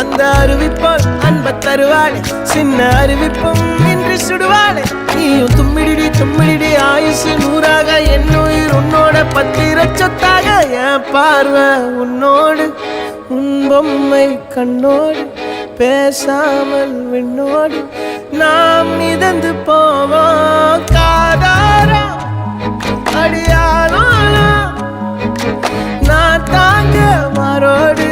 அந்த அறிவிப்பால் அன்ப தருவாளே சின்ன அறிவிப்பும் இன்று சுடுவாளே நீயும் தும்மிடி தும்மிடி ஆயுசு நூறாக என் உயிர் உன்னோட பத்திர சொத்தாக என் பார்வை உன்னோடு உன் பொம்மை கண்ணோடு பேசாமல் விண்ணோடு நாம் மிதந்து போவோம் காதாரா அடியாளோ நான் தாங்க மாறோடு